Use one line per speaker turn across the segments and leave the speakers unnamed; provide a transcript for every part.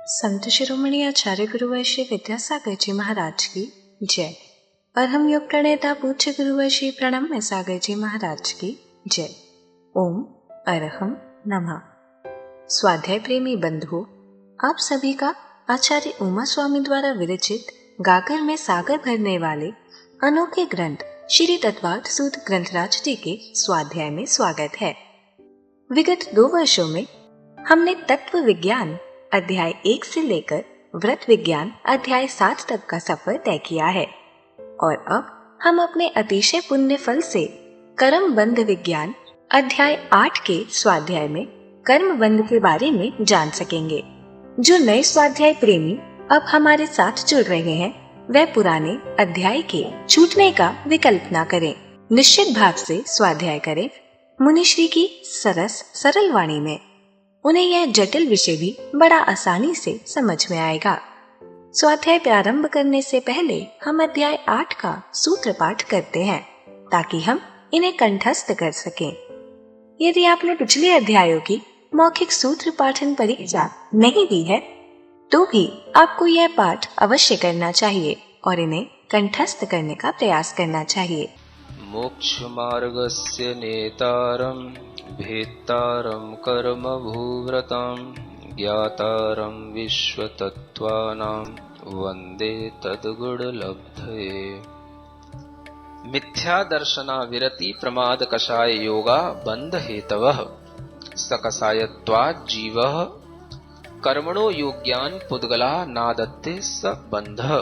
संत शिरोमणि आचार्य गुरुवर श्री विद्यासागर जी महाराज की जय। और हम योग प्रणेता पूज्य गुरुवर श्री प्रणम्य सागर जी महाराज की जय। ओम अरहम नमः। स्वाध्याय प्रेमी बंधुओं, आप सभी का आचार्य उमा स्वामी द्वारा विरचित गागर में सागर भरने वाले अनोखे ग्रंथ श्री तत्वार्थ सूत्र ग्रंथराज जी के स्वाध्याय में स्वागत है। विगत 2 वर्षों में हमने तत्व विज्ञान अध्याय 1 से लेकर व्रत विज्ञान अध्याय 7 तक का सफर तय किया है और अब हम अपने अतिशय पुण्य फल से कर्म बंध विज्ञान अध्याय 8 के स्वाध्याय में कर्म बंध के बारे में जान सकेंगे। जो नए स्वाध्याय प्रेमी अब हमारे साथ जुड़ रहे हैं, वह पुराने अध्याय के छूटने का विकल्प न करें। निश्चित भाव से स्वाध्याय करें। मुनिश्री की सरस सरल वाणी में उन्हें यह जटिल विषय भी बड़ा आसानी से समझ में आएगा। स्वाध्याय प्रारंभ करने से पहले हम अध्याय 8 का सूत्र पाठ करते हैं ताकि हम इन्हें कंठस्थ कर सकें। यदि आपने पिछले अध्यायों की मौखिक सूत्र पाठन परीक्षा नहीं दी है तो भी आपको यह पाठ अवश्य करना चाहिए और इन्हें कंठस्थ करने का प्रयास करना चाहिए।
मोक्ष मार्गस्य नेतारं भेत्तारं कर्म भूव्रतां ज्ञातारं विश्वतत्त्वानां वन्दे तद्गुणलब्धये। मिथ्या दर्शना विरति प्रमाद कषाय योगा बंध हेतवः सकषायत्वात् जीवः कर्मणो योग्यान् पुद्गला नादत्ते स बन्धः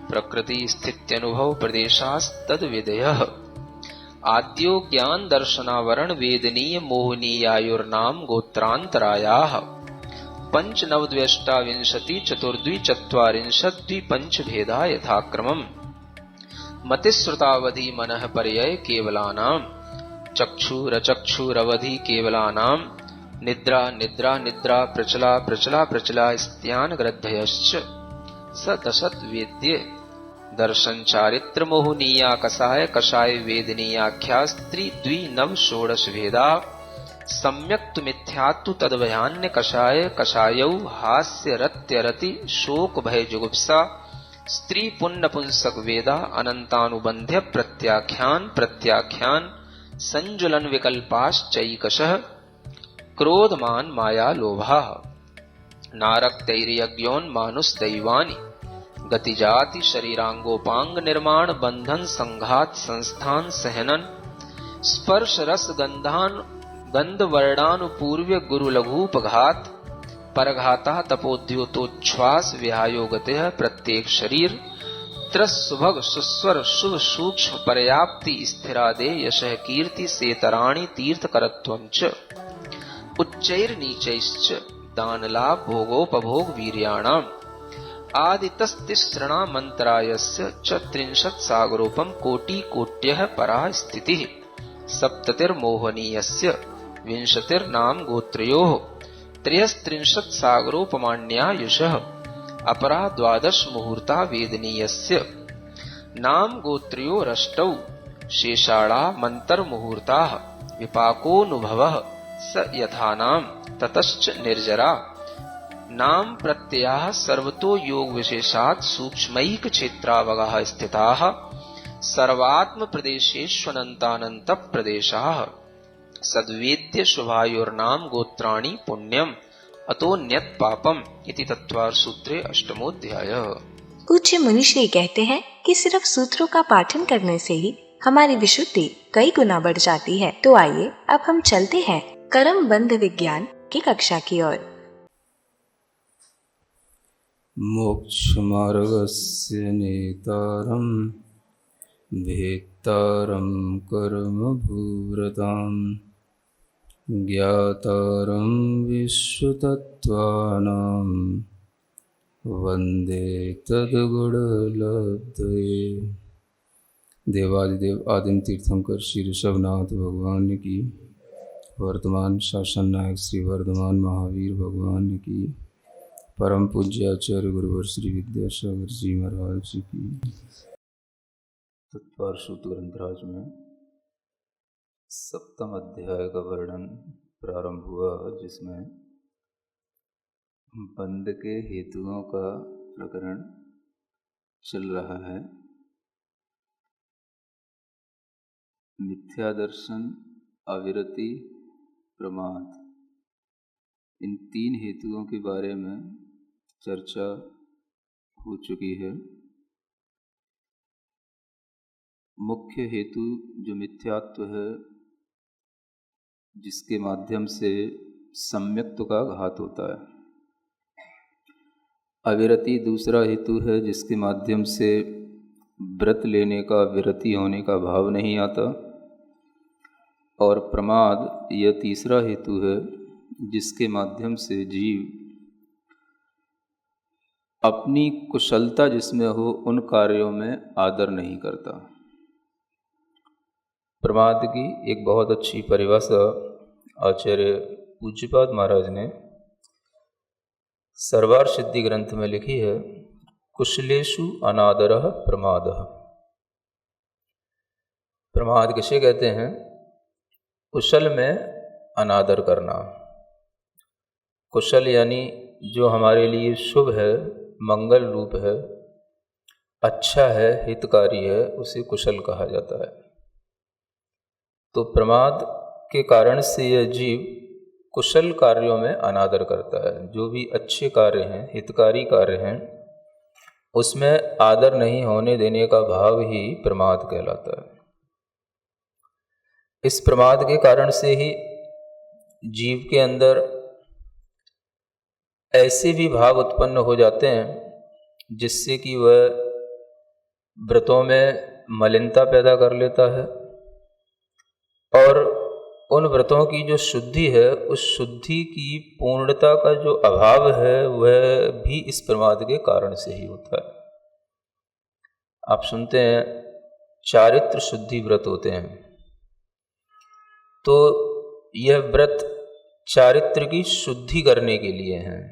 प्रकृति स्थित्यनुभव प्रदेशास्तद विधेयः आद्यो ज्ञान दर्शनावरण वेदनीय मोहनीयायुर्नाम गोत्रांतरायाः पंचनवद्व्यष्टाविंशति चतुर्द्वि चत्वारिंशद्वि पंच भेदा यथाक्रमम् मतिश्रुतावधि मनः पर्यय केवलानाम् चक्षुरचक्षुरवधि केवलानाम् निद्रा निद्रा निद्रा प्रचला प्रचला प्रचला स्त्यान ग्रद्धयश्च स दशत वेद्ये दर्शन चारित्र मोहनीया कषाय कषाय वेदनीयाख्या स्त्री द्वि नव षोडश भेदा सम्यक्तु मिथ्यात्तु तद्भयान्य कषाय कषायौ हास्य रत्यरति शोक भय जुगुप्सा स्त्री पुण्य पुंसक वेदा अनंतानुबंध्य प्रत्याख्यान प्रत्याख्यान संजुलन विकल्पाश्चैकशः क्रोधमान माया लोभा नारक्तैर्यज्ञोन्मानुष दैवानि गतिजाति शरीरांगोपांग निर्माण बंधन संघात संस्थान सहनन स्पर्श रस गंधान गंध वर्णानुपूर्व्य गुरु लघुपघात परघाता तपोद्योतोच्छ्वास विहायोगते प्रत्येक शरीर त्रस सुभग सुस्वर शुभ सूक्ष्म पर्याप्ति स्थिरादे यशः कीर्ति सेतराणि तीर्थकरत्वं च उच्चैर नीचैश्च दानलाभ भोगोपभोग वीर्याणाम् आदितस्तिसृणा मंत्रायस्य च 30 सागरोपम कोटि कोट्यः परा स्थितिः सप्ततिर्मोहनीयस्य विंशतिर्नाम गोत्रयोः 33 सागरोपमाण्यायुषः अपरा 12 मुहूर्ता वेदनीयस्य नाम गोत्रयोरष्टौ शेषाणा मंतर्मुहूर्ताः विपाकोऽनुभवः स यथानाम ततश्च निर्जरा नाम प्रत्ययाः सर्वतो योग विशेषात् सूक्ष्मैक क्षेत्रावगाः स्थिताः सर्वात्म प्रदेशेष्वनन्तानन्त प्रदेशाः सद्वेद्य शुभायोर्नाम गोत्राणि पुण्यम अतोन्यत पापम इति तत्वार्थ सूत्रे अष्टमोध्यायः।
पूज्य मुनिश्री कहते हैं कि सिर्फ सूत्रों का पाठन करने से ही हमारी विशुद्धि कई गुना बढ़ जाती है। तो आइए अब हम चलते हैं कर्म बंध विज्ञान की कक्षा की ओर।
मोक्ष मार्गस्य नेतारं भेत्तारं कर्म भूव्रतां ज्ञातारं विश्वतत्त्वानां वन्दे तद्गुणलब्धये। देवादिदेव आदिम तीर्थंकर श्री ऋषभनाथ भगवान की, वर्तमान शासन नायक श्री वर्धमान महावीर भगवान की, परम पूज्य आचार्य गुरुवर श्री विद्यासागर जी महाराज की। तत्वार्थ सूत्र ग्रंथराज में 7वें अध्याय का वर्णन प्रारंभ हुआ, जिसमें बंध के हेतुओं का प्रकरण चल रहा है। मिथ्या दर्शन, अविरति, प्रमाद, इन तीन हेतुओं के बारे में चर्चा हो चुकी है। मुख्य हेतु जो मिथ्यात्व है, जिसके माध्यम से सम्यक्त्व का घात होता है। अविरति दूसरा हेतु है, जिसके माध्यम से व्रत लेने का, विरति होने का भाव नहीं आता। और प्रमाद यह तीसरा हेतु है, जिसके माध्यम से जीव अपनी कुशलता जिसमें हो उन कार्यों में आदर नहीं करता। प्रमाद की एक बहुत अच्छी परिभाषा आचार्य पूज्यपाद महाराज ने सर्वार सिद्धि ग्रंथ में लिखी है। कुशलेषु अनादरः प्रमादः। प्रमाद किसे कहते हैं? कुशल में अनादर करना। कुशल यानी जो हमारे लिए शुभ है, मंगल रूप है, अच्छा है, हितकारी है, उसे कुशल कहा जाता है। तो प्रमाद के कारण से यह जीव कुशल कार्यों में अनादर करता है। जो भी अच्छे कार्य हैं, हितकारी कार्य हैं, उसमें आदर नहीं होने देने का भाव ही प्रमाद कहलाता है। इस प्रमाद के कारण से ही जीव के अंदर ऐसे भी भाव उत्पन्न हो जाते हैं जिससे कि वह व्रतों में मलिनता पैदा कर लेता है, और उन व्रतों की जो शुद्धि है, उस शुद्धि की पूर्णता का जो अभाव है, वह भी इस प्रमाद के कारण से ही होता है। आप सुनते हैं चारित्र शुद्धि व्रत होते हैं, तो यह व्रत चारित्र की शुद्धि करने के लिए हैं।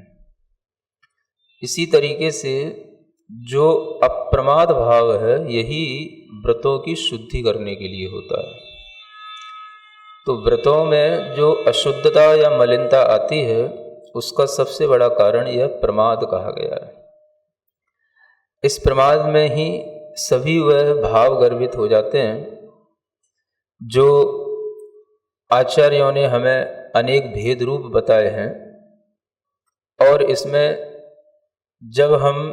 इसी तरीके से जो अप्रमाद भाव है, यही व्रतों की शुद्धि करने के लिए होता है। तो व्रतों में जो अशुद्धता या मलिनता आती है, उसका सबसे बड़ा कारण यह प्रमाद कहा गया है। इस प्रमाद में ही सभी वह भाव गर्भित हो जाते हैं जो आचार्यों ने हमें अनेक भेद रूप बताए हैं। और इसमें जब हम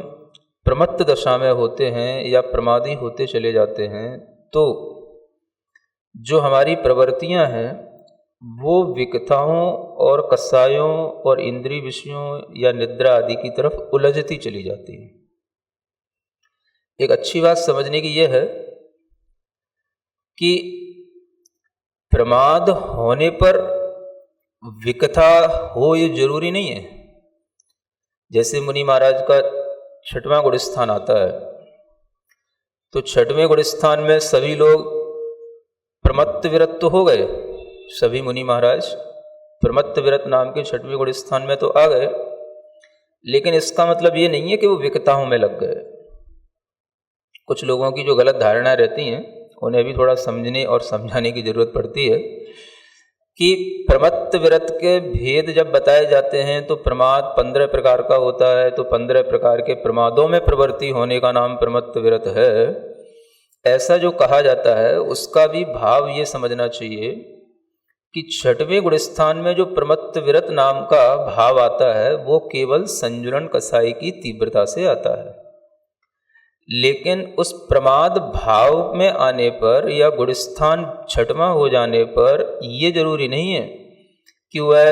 प्रमत्त दशा में होते हैं या प्रमादी होते चले जाते हैं, तो जो हमारी प्रवृत्तियां हैं वो विकथाओं और कसायों और इंद्रिय विषयों या निद्रा आदि की तरफ उलझती चली जाती है। एक अच्छी बात समझने की यह है कि प्रमाद होने पर विकथा हो ये जरूरी नहीं है। जैसे मुनि महाराज का 6वां गुड़ स्थान आता है, तो 6वें गुड़ स्थान में सभी लोग प्रमत्त विरत तो हो गए। सभी मुनि महाराज प्रमत्त विरत नाम के 6वें गुड़ स्थान में तो आ गए, लेकिन इसका मतलब ये नहीं है कि वो विकताओं में लग गए। कुछ लोगों की जो गलत धारणाएं रहती हैं, उन्हें भी थोड़ा समझने और समझाने की जरूरत पड़ती है कि प्रमत्त विरत के भेद जब बताए जाते हैं तो प्रमाद 15 प्रकार का होता है। तो 15 प्रकार के प्रमादों में प्रवृत्ति होने का नाम प्रमत्त विरत है, ऐसा जो कहा जाता है, उसका भी भाव ये समझना चाहिए कि 6वें गुण स्थान में जो प्रमत्त विरत नाम का भाव आता है, वो केवल संजुलन कसाई की तीव्रता से आता है। लेकिन उस प्रमाद भाव में आने पर या गुणस्थान 6वां हो जाने पर ये जरूरी नहीं है कि वह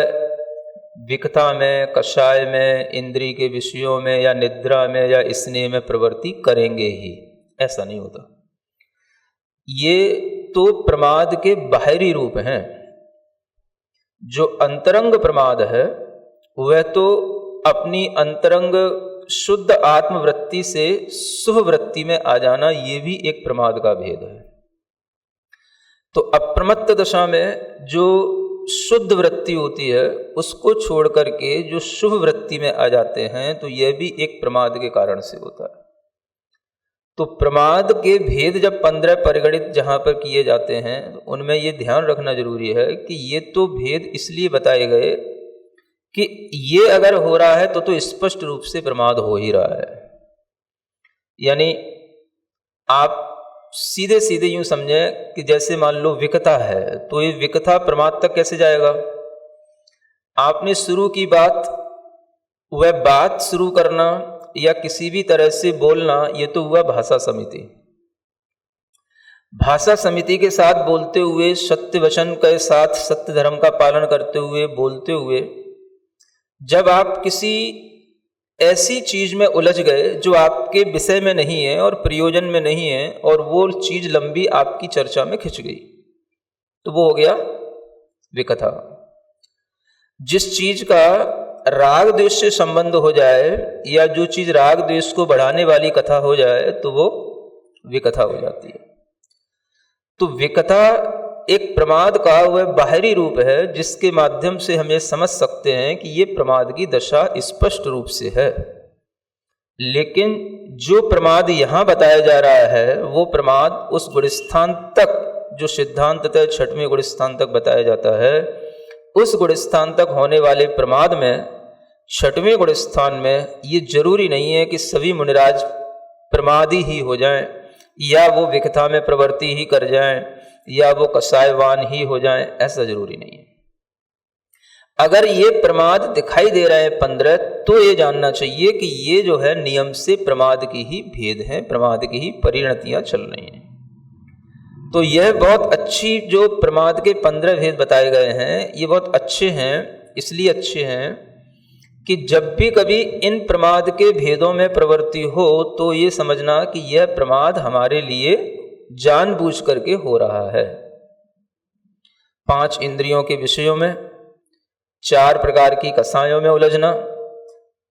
विकथा में, कषाय में, इंद्रिय के विषयों में या निद्रा में या स्नेह में प्रवृत्ति करेंगे ही, ऐसा नहीं होता। ये तो प्रमाद के बाहरी रूप हैं। जो अंतरंग प्रमाद है, वह तो अपनी अंतरंग शुद्ध आत्मवृत्ति से शुभ वृत्ति में आ जाना, ये भी एक प्रमाद का भेद है। तो अप्रमत्त दशा में जो शुद्ध वृत्ति होती है, उसको छोड़ करके जो शुभ वृत्ति में आ जाते हैं, तो यह भी एक प्रमाद के कारण से होता है। तो प्रमाद के भेद जब 15 परिगणित जहाँ पर किए जाते हैं, उनमें ये ध्यान रखना जरूरी है कि ये तो भेद इसलिए बताए गए
कि ये अगर हो रहा है तो स्पष्ट रूप से प्रमाद हो ही रहा है। यानी आप सीधे सीधे यूं समझें कि जैसे मान लो विकथा है, तो ये विकथा प्रमाद तक कैसे जाएगा? आपने शुरू की बात, वह बात शुरू करना या किसी भी तरह से बोलना, ये तो हुआ भाषा समिति। भाषा समिति के साथ बोलते हुए, सत्य वचन के साथ सत्य धर्म का पालन करते हुए, बोलते हुए, जब आप किसी ऐसी चीज में उलझ गए जो आपके विषय में नहीं है और प्रयोजन में नहीं है, और वो चीज लंबी आपकी चर्चा में खिंच गई, तो वो हो गया विकथा। जिस चीज का राग द्वेष से संबंध हो जाए या जो चीज राग द्वेष को बढ़ाने वाली कथा हो जाए, तो वो विकथा हो जाती है। तो विकथा एक प्रमाद का वह बाहरी रूप है जिसके माध्यम से हम ये समझ सकते हैं कि ये प्रमाद की दशा स्पष्ट रूप से है। लेकिन जो प्रमाद यहां बताया जा रहा है वो प्रमाद उस गुणस्थान तक, जो सिद्धांततः छठवें गुणस्थान तक बताया जाता है, उस गुणस्थान तक होने वाले प्रमाद में, छठवें गुणस्थान में, ये जरूरी नहीं है कि सभी मुनिराज प्रमादी ही हो जाएं, या वो विकथा में प्रवृत्ति ही कर जाएं, या वो कसायवान ही हो जाएं, ऐसा जरूरी नहीं है। अगर ये प्रमाद दिखाई दे रहे हैं 15, तो ये जानना चाहिए कि ये जो है नियम से प्रमाद की ही भेद हैं, प्रमाद की ही परिणतियां चल रही हैं। तो यह बहुत अच्छी जो प्रमाद के 15 भेद बताए गए हैं, ये बहुत अच्छे हैं। इसलिए अच्छे हैं कि जब भी कभी इन प्रमाद के भेदों में प्रवृत्ति हो तो ये समझना कि यह प्रमाद हमारे लिए जानबूझ करके हो रहा है। 5 इंद्रियों के विषयों में, 4 प्रकार की कसायों में उलझना,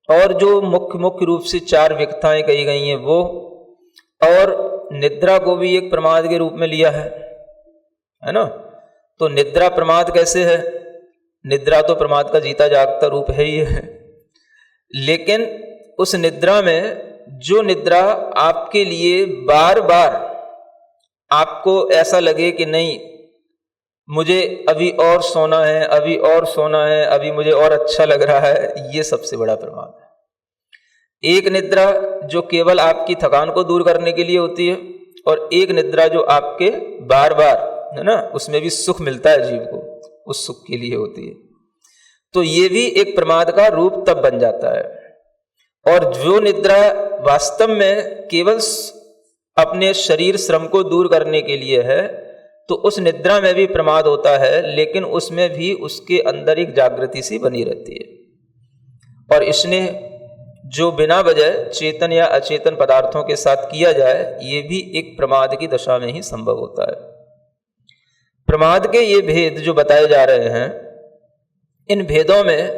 और जो मुख्य रूप से 4 विकथाएं कही गई हैं वो, और निद्रा को भी एक प्रमाद के रूप में लिया है ना। तो निद्रा प्रमाद कैसे है? निद्रा तो प्रमाद का जीता जागता रूप है ही है, लेकिन उस निद्रा में जो निद्रा आपके लिए बार बार आपको ऐसा लगे कि नहीं मुझे अभी और सोना है, अभी और सोना है, अभी मुझे और अच्छा लग रहा है, ये सबसे बड़ा प्रमाद है। एक निद्रा जो केवल आपकी थकान को दूर करने के लिए होती है, और एक निद्रा जो आपके बार बार, है ना, उसमें भी सुख मिलता है जीव को, उस सुख के लिए होती है। तो ये भी एक प्रमाद का रूप तब बन जाता है। और जो निद्रा वास्तव में केवल अपने शरीर श्रम को दूर करने के लिए है, तो उस निद्रा में भी प्रमाद होता है, लेकिन उसमें भी उसके अंदर एक जागृति सी बनी रहती है। और इसने जो बिना वजह चेतन या अचेतन पदार्थों के साथ किया जाए, ये भी एक प्रमाद की दशा में ही संभव होता है। प्रमाद के ये भेद जो बताए जा रहे हैं, इन भेदों में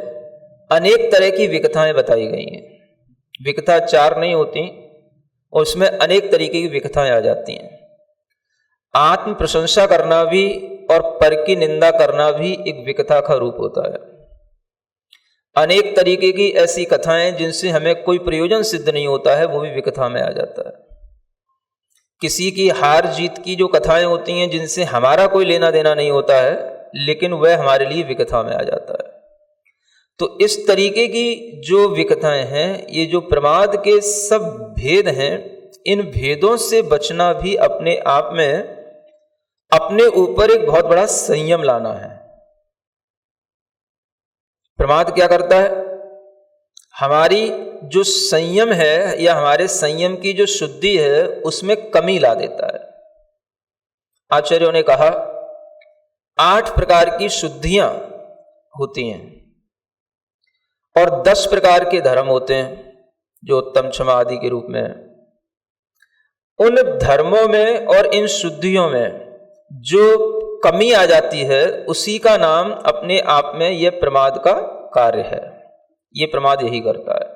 अनेक तरह की विकथाएं बताई गई हैं। विकथा 4 नहीं होती, और उसमें अनेक तरीके की विकथाएं आ जाती हैं। आत्म प्रशंसा करना भी और पर की निंदा करना भी एक विकथा का रूप होता है। अनेक तरीके की ऐसी कथाएं जिनसे हमें कोई प्रयोजन सिद्ध नहीं होता है, वो भी विकथा में आ जाता है। किसी की हार जीत की जो कथाएं होती हैं जिनसे हमारा कोई लेना देना नहीं होता है, लेकिन वह हमारे लिए विकथा में आ जाता है। तो इस तरीके की जो विकथाएं हैं, ये जो प्रमाद के सब भेद हैं, इन भेदों से बचना भी अपने आप में अपने ऊपर एक बहुत बड़ा संयम लाना है। प्रमाद क्या करता है? हमारी जो संयम है या हमारे संयम की जो शुद्धि है, उसमें कमी ला देता है। आचार्यों ने कहा 8 प्रकार की शुद्धियां होती हैं और 10 प्रकार के धर्म होते हैं जो उत्तम क्षमा आदि के रूप में है। उन धर्मों में और इन शुद्धियों में जो कमी आ जाती है, उसी का नाम अपने आप में यह प्रमाद का कार्य है। ये प्रमाद यही करता है।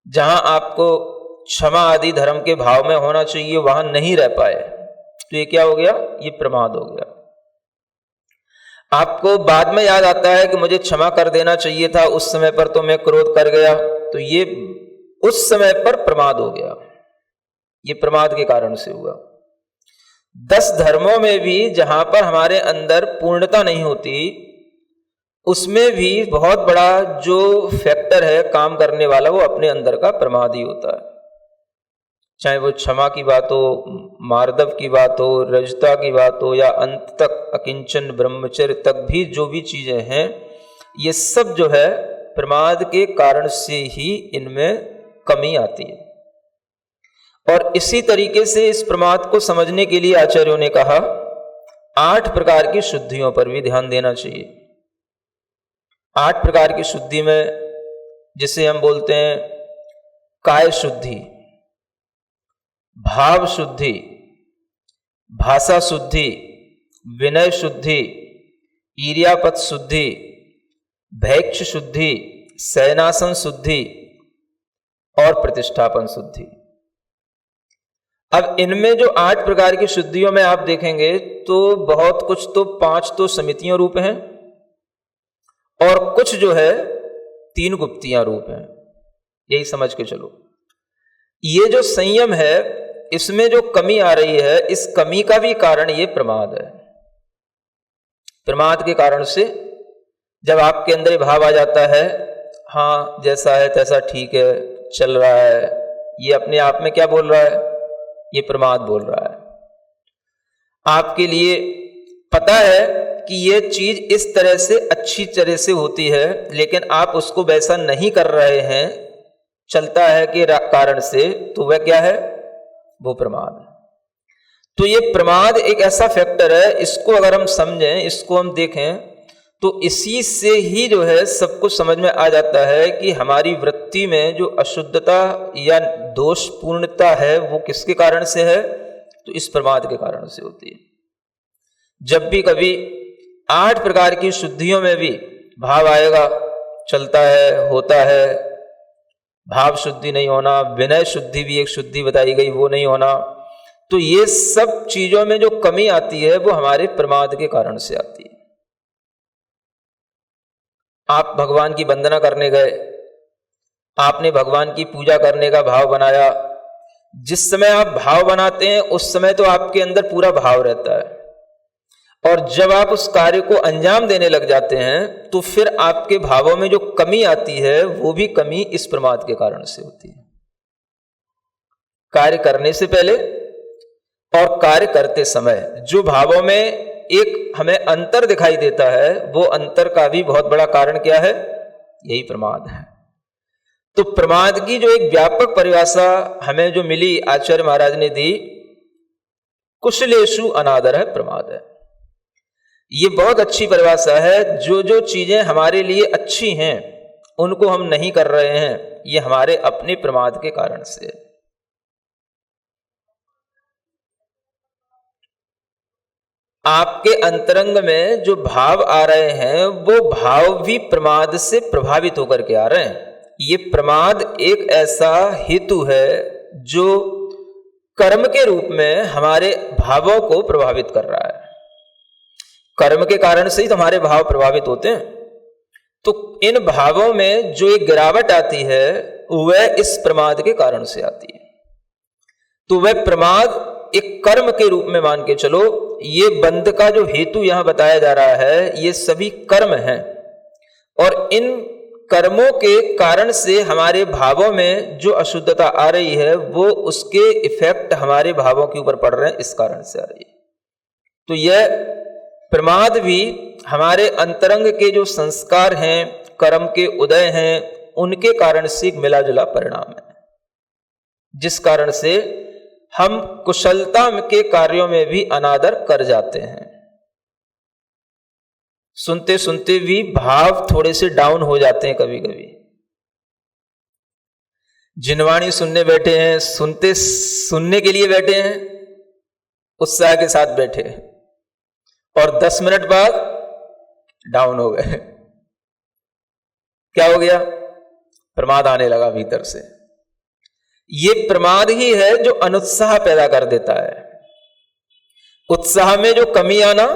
जहां आपको क्षमा आदि धर्म के भाव में होना चाहिए, वहां नहीं रह पाए, तो ये क्या हो गया? ये प्रमाद हो गया। आपको बाद में याद आता है कि मुझे क्षमा कर देना चाहिए था, उस समय पर तो मैं क्रोध कर गया, तो ये उस समय पर प्रमाद हो गया। ये प्रमाद के कारण से हुआ। 10 धर्मों में भी जहां पर हमारे अंदर पूर्णता नहीं होती, उसमें भी बहुत बड़ा जो फैक्टर है काम करने वाला, वो अपने अंदर का प्रमाद ही होता है। चाहे वो क्षमा की बात हो, मार्दव की बात हो, रजता की बात हो, या अंत तक अकिंचन ब्रह्मचर्य तक भी जो भी चीजें हैं, ये सब जो है प्रमाद के कारण से ही इनमें कमी आती है। और इसी तरीके से इस प्रमाद को समझने के लिए आचार्यों ने कहा 8 प्रकार की शुद्धियों पर भी ध्यान देना चाहिए। 8 प्रकार की शुद्धि में जिसे हम बोलते हैं काय शुद्धि, भाव शुद्धि, भाषा शुद्धि, विनय शुद्धि, ईर्यापत शुद्धि, भैक्ष शुद्धि, शयनासन शुद्धि और प्रतिष्ठापन शुद्धि। अब इनमें जो 8 प्रकार की शुद्धियों में आप देखेंगे तो बहुत कुछ तो 5 तो समितियों रूप हैं और कुछ जो है 3 गुप्तियां रूप हैं। यही समझ के चलो। ये जो संयम है, इसमें जो कमी आ रही है, इस कमी का भी कारण ये प्रमाद है। प्रमाद के कारण से जब आपके अंदर भाव आ जाता है, हाँ जैसा है तैसा ठीक है, चल रहा है, ये अपने आप में क्या बोल रहा है? ये प्रमाद बोल रहा है। आपके लिए पता है कि ये चीज इस तरह से अच्छी तरह से होती है, लेकिन आप उसको वैसा नहीं कर रहे हैं, चलता है कि कारण से, तो वह क्या है? वो प्रमाद है। तो ये प्रमाद एक ऐसा फैक्टर है, इसको अगर हम समझें, इसको हम देखें, तो इसी से ही जो है सब कुछ समझ में आ जाता है कि हमारी वृत्ति में जो अशुद्धता या दोषपूर्णता है वो किसके कारण से है? तो इस प्रमाद के कारण से होती है। जब भी कभी 8 प्रकार की शुद्धियों में भी भाव आएगा, चलता है, होता है, भाव शुद्धि नहीं होना, विनय शुद्धि भी एक शुद्धि बताई गई, वो नहीं होना, तो ये सब चीजों में जो कमी आती है वो हमारे प्रमाद के कारण से आती है। आप भगवान की वंदना करने गए, आपने भगवान की पूजा करने का भाव बनाया। जिस समय आप भाव बनाते हैं उस समय तो आपके अंदर पूरा भाव रहता है, और जब आप उस कार्य को अंजाम देने लग जाते हैं तो फिर आपके भावों में जो कमी आती है वो भी कमी इस प्रमाद के कारण से होती है। कार्य करने से पहले और कार्य करते समय जो भावों में एक हमें अंतर दिखाई देता है, वो अंतर का भी बहुत बड़ा कारण क्या है? यही प्रमाद है। तो प्रमाद की जो एक व्यापक परिभाषा हमें जो मिली, आचार्य महाराज ने दी, कुशलेषु अनादर है प्रमाद है। ये बहुत अच्छी परिभाषा है। जो जो चीजें हमारे लिए अच्छी हैं उनको हम नहीं कर रहे हैं, ये हमारे अपने प्रमाद के कारण से है। आपके अंतरंग में जो भाव आ रहे हैं वो भाव भी प्रमाद से प्रभावित होकर के आ रहे हैं। ये प्रमाद एक ऐसा हेतु है जो कर्म के रूप में हमारे भावों को प्रभावित कर रहा है। कर्म के कारण से ही हमारे भाव प्रभावित होते हैं। तो इन भावों में जो एक गिरावट आती है वह इस प्रमाद के कारण से आती है। तो वह प्रमाद एक कर्म के रूप में मान के चलो। ये बंध का जो हेतु यहां बताया जा रहा है, ये सभी कर्म हैं, और इन कर्मों के कारण से हमारे भावों में जो अशुद्धता आ रही है वो उसके इफेक्ट हमारे भावों के ऊपर पड़ रहे हैं, इस कारण से आ रही है। तो यह प्रमाद भी हमारे अंतरंग के जो संस्कार हैं, कर्म के उदय हैं, उनके कारण से एक मिला जुला परिणाम है, जिस कारण से हम कुशलता के कार्यों में भी अनादर कर जाते हैं। सुनते सुनते भी भाव थोड़े से डाउन हो जाते हैं कभी कभी। जिनवाणी सुनने बैठे हैं, सुनने के लिए बैठे हैं, उत्साह के साथ बैठे हैं, और 10 मिनट बाद डाउन हो गए। क्या हो गया? प्रमाद आने लगा भीतर से। ये प्रमाद ही है जो अनुत्साह पैदा कर देता है। उत्साह में जो कमी आना,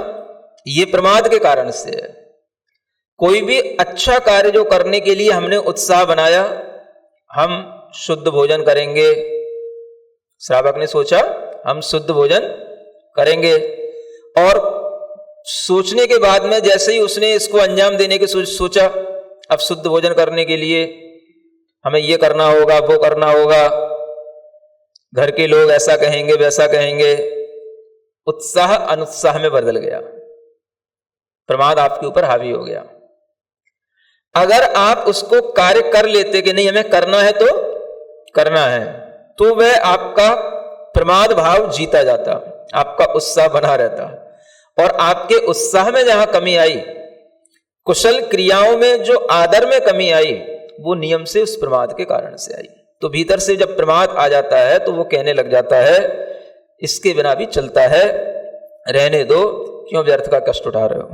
ये प्रमाद के कारण से है। कोई भी अच्छा कार्य जो करने के लिए हमने उत्साह बनाया, हम शुद्ध भोजन करेंगे, श्रावक ने सोचा हम शुद्ध भोजन करेंगे, और सोचने के बाद में जैसे ही उसने इसको अंजाम देने की सोचा, अब शुद्ध भोजन करने के लिए हमें ये करना होगा, वो करना होगा, घर के लोग ऐसा कहेंगे, वैसा कहेंगे, उत्साह अनुत्साह में बदल गया, प्रमाद आपके ऊपर हावी हो गया। अगर आप उसको कार्य कर लेते कि नहीं हमें करना है तो करना है, तो वह आपका प्रमाद भाव जीता जाता, आपका उत्साह बना रहता। और आपके उत्साह में जहां कमी आई, कुशल क्रियाओं में जो आदर में कमी आई, वो नियम से उस प्रमाद के कारण से आई। तो भीतर से जब प्रमाद आ जाता है तो वो कहने लग जाता है इसके बिना भी चलता है, रहने दो, क्यों व्यर्थ का कष्ट उठा रहे हो।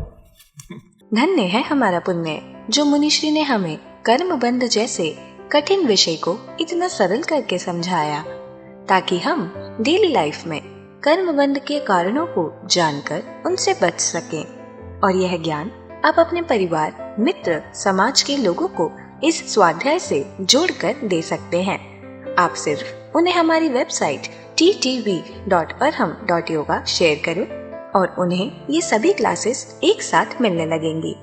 धन्य है हमारा पुण्य जो मुनिश्री ने हमें कर्म बंध जैसे कठिन विषय को इतना सरल करके समझाया, ताकि हम डेली लाइफ में कर्म बंध के कारणों को जानकर उनसे बच सकें। और यह ज्ञान आप अपने परिवार, मित्र, समाज के लोगों को इस स्वाध्याय से जोड़कर दे सकते हैं। आप सिर्फ उन्हें हमारी वेबसाइट ttv.arham.yoga शेयर करें और उन्हें ये सभी क्लासेस एक साथ मिलने लगेंगी।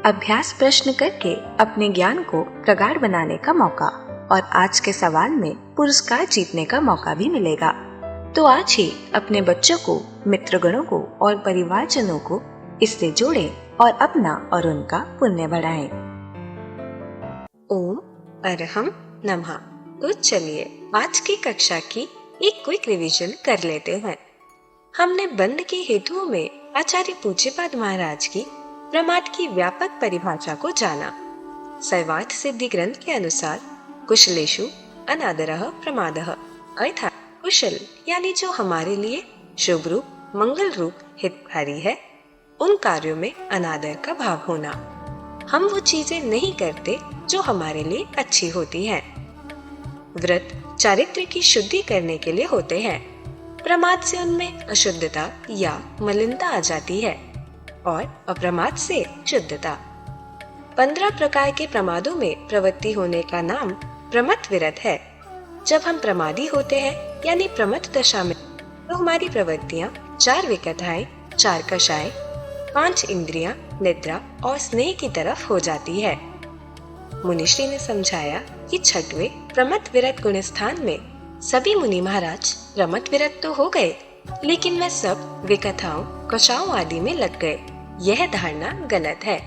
अभ्यास प्रश्न करके अपने ज्ञान को प्रगाढ़ बनाने का मौका और आज के सवाल में पुरस्कार जीतने का मौका भी मिलेगा। तो आज ही अपने बच्चों को, मित्रगणों को और परिवारजनों को इससे जोड़ें और अपना और उनका पुण्य बढ़ाएं। ओम अरहम नमः। तो चलिए आज की कक्षा की एक क्विक रिवीजन कर लेते हैं। हमने बंध के हेतुओं में आचार्य पूज्यपाद महाराज की प्रमाद की व्यापक परिभाषा को जाना। सर्वार्थ सिद्धि ग्रंथ के अनुसार कुशलेषु अनादरः प्रमादः, अर्थात कुशल यानी जो हमारे लिए शुभ रूप, मंगल रूप, हितकारी है, उन कार्यों में अनादर का भाव होना। हम वो चीजें नहीं करते जो हमारे लिए अच्छी होती हैं। व्रत चारित्र्य की शुद्धि करने के लिए होते हैं। प्रमाद से उनमें अशुद्धता या मलिनता आ जाती है और अप्रमाद से शुद्धता। 15 प्रकार के प्रमादों में प्रवृत्ति होने का नाम प्रमत्त विरत है। जब हम प्रमादी होते हैं यानी प्रमत्त दशा में, तो हमारी प्रवृत्तियां 4 विकथाएं, 4 कषाय, 5 इंद्रियां, निद्रा और स्नेह की तरफ हो जाती है। मुनिश्री ने समझाया कि 6वें प्रमत्त विरत गुण स्थान में सभी मुनि महाराज प्रमत्त विरत तो हो गए, लेकिन वे सब विकथाओं, कषायों आदि में लग गए। यह धारणा गलत है।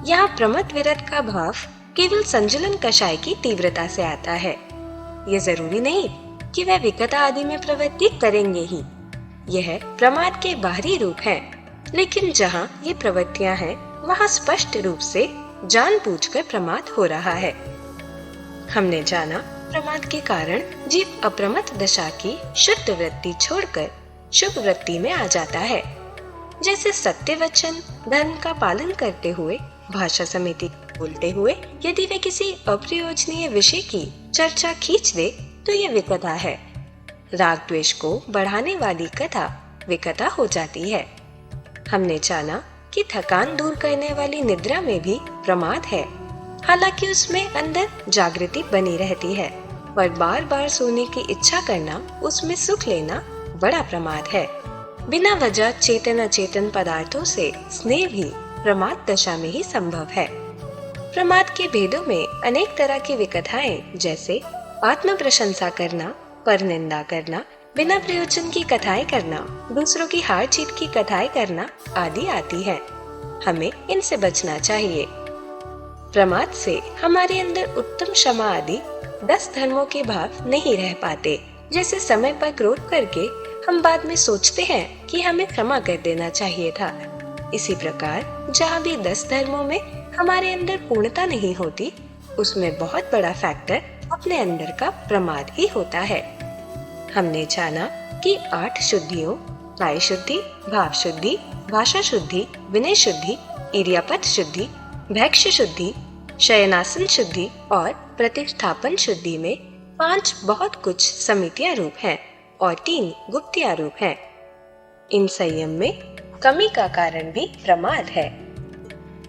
यहाँ प्रमत्त विरत का भाव केवल संजुलन कषाय की तीव्रता से आता है। यह जरूरी नहीं कि वह विकथा आदि में प्रवृत्ति करेंगे ही। यह प्रमाद के बाहरी रूप है, लेकिन जहाँ ये प्रवृत्तियां हैं, वहाँ स्पष्ट रूप से जानबूझकर प्रमाद हो रहा है। हमने जाना प्रमाद के कारण जीव अप्रमत्त दशा की शुद्ध वृत्ति छोड़कर शुभ वृत्ति में आ जाता है। जैसे सत्य वचन, धर्म का पालन करते हुए, भाषा समिति बोलते हुए यदि वे किसी अप्रयोजनीय विषय की चर्चा खींच दे तो ये विकथा है। राग द्वेष को बढ़ाने वाली कथा विकथा हो जाती है। हमने जाना कि थकान दूर करने वाली निद्रा में भी प्रमाद है, हालांकि उसमें अंदर जागृति बनी रहती है, पर बार बार सोने की इच्छा करना, उसमें सुख लेना बड़ा प्रमाद है। बिना वजह चेतन अचेतन पदार्थों से स्नेह भी प्रमाद दशा में ही संभव है। प्रमाद के भेदों में अनेक तरह की विकथाएं, जैसे आत्म प्रशंसा करना, पर निंदा करना, बिना प्रयोजन की कथाएं करना, दूसरों की हार जीत की कथाएं करना आदि आती है। हमें इनसे बचना चाहिए। प्रमाद से हमारे अंदर उत्तम क्षमा आदि 10 धर्मों के भाव नहीं रह पाते। जैसे समय पर क्रोध करके हम बाद में सोचते हैं कि हमें क्षमा कर देना चाहिए था। इसी प्रकार जहाँ भी 10 धर्मों में हमारे अंदर पूर्णता नहीं होती, उसमें बहुत बड़ा फैक्टर अपने अंदर का प्रमाद ही होता है। हमने जाना कि 8 शुद्धियों, काय शुद्धि, भाव शुद्धि, भाषा शुद्धि, विनय शुद्धि, इरियापत शुद्धि, भैक्ष्य शुद्धि, शयनासन शुद्धि और प्रतिष्ठापन शुद्धि में 5 बहुत कुछ समितियां रूप हैं और 3 गुप्तिया रूप हैं। इन संयम में कमी का कारण भी प्रमाद है।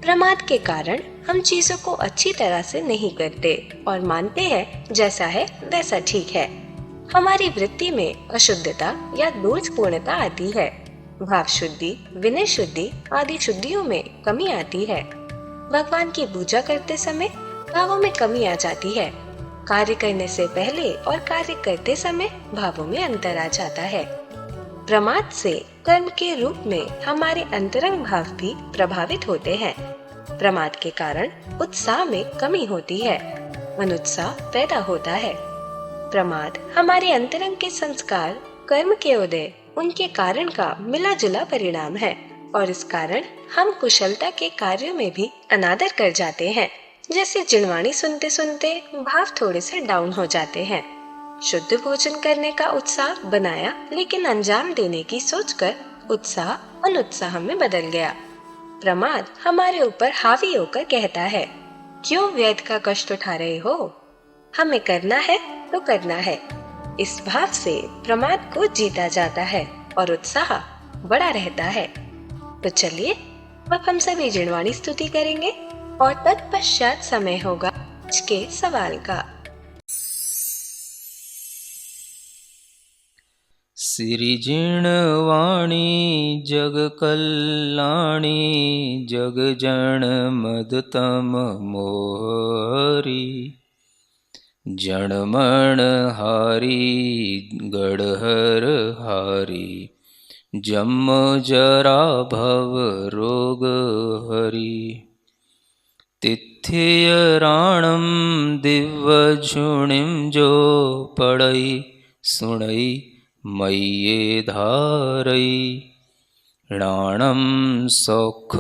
प्रमाद के कारण हम चीजों को अच्छी तरह से नहीं करते और मानते हैं जैसा है वैसा ठीक है। हमारी वृत्ति में अशुद्धता या दोषपूर्णता आती है। भाव शुद्धि, विनय शुद्धि आदि शुद्धियों में कमी आती है। भगवान की पूजा करते समय भावों में कमी आ जाती है। कार्य करने से पहले और कार्य करते समय भावों में अंतर आ जाता है। प्रमाद से कर्म के रूप में हमारे अंतरंग भाव भी प्रभावित होते हैं। प्रमाद के कारण उत्साह में कमी होती है, अनुत्साह पैदा होता है। प्रमाद हमारे अंतरंग के संस्कार, कर्म के उदय, उनके कारण का मिला जुला परिणाम है और इस कारण हम कुशलता के कार्यों में भी अनादर कर जाते हैं। जैसे जिनवाणी सुनते सुनते भाव थोड़े से डाउन हो जाते हैं। शुद्ध भोजन करने का उत्साह बनाया, लेकिन अंजाम देने की सोचकर उत्साह अनुत्साह में बदल गया। प्रमाद हमारे ऊपर हावी होकर कहता है, क्यों व्यर्थ का कष्ट उठा रहे हो, हमें करना है तो करना है। इस भाव से प्रमाद को जीता जाता है और उत्साह बड़ा रहता है। तो चलिए अब हम सभी जिनवाणी स्तुति करेंगे और तत्पश्चात समय होगा आज के सवाल का।
श्री जिणवाणी जग कल्याणी जग जन मदतम मोहरी जणमण हारी गढ़हर हारी जम जरा भव रोग हरि तिथियराणम दिव्य झुणिम जो पढ़ई सुणई मय्ये धारई राणम सौख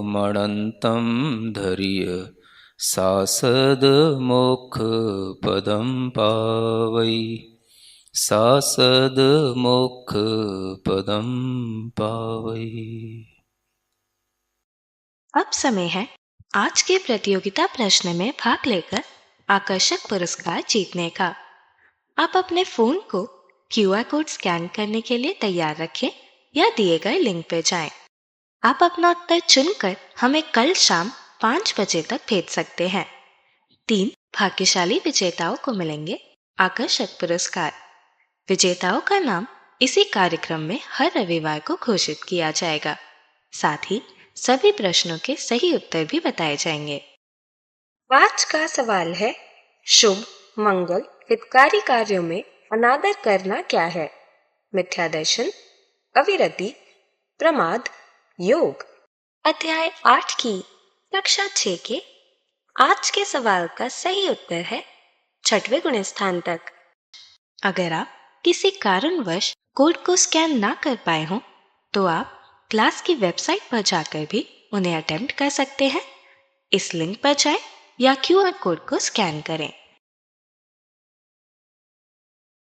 मणंतम धरिय सासद मोक्ष पदम पावई सासद मोक्ष पदम पावई।
अब समय है आज के प्रतियोगिता प्रश्न में भाग लेकर आकर्षक पुरस्कार जीतने का। आप अपने फोन को QR कोड स्कैन करने के लिए तैयार रखें या दिए गए लिंक पर जाएं। आप अपना उत्तर चुनकर हमें कल शाम 5 बजे तक भेज सकते हैं। 3 भाग्यशाली विजेताओं को मिलेंगे आकर्षक पुरस्कार। विजेताओं का नाम इसी कार्यक्रम में हर रविवार को घोषित किया जाएगा। साथ ही सभी प्रश्नों के सही उत्तर भी बताए जाएंगे। आज का सवाल है, शुभ, मंगल, हितकारी कार्यों में अनादर करना क्या है? मिथ्या दर्शन, अविरति, प्रमाद, योग। अध्याय 8 की कक्षा 6 के आज के सवाल का सही उत्तर है 6वें गुण स्थान तक। अगर आप किसी कारणवश कोड को स्कैन ना कर पाए हों तो आप क्लास की वेबसाइट पर जाकर भी उन्हें अटेम्प्ट कर सकते हैं। इस लिंक पर जाएं या QR कोड को स्कैन करें।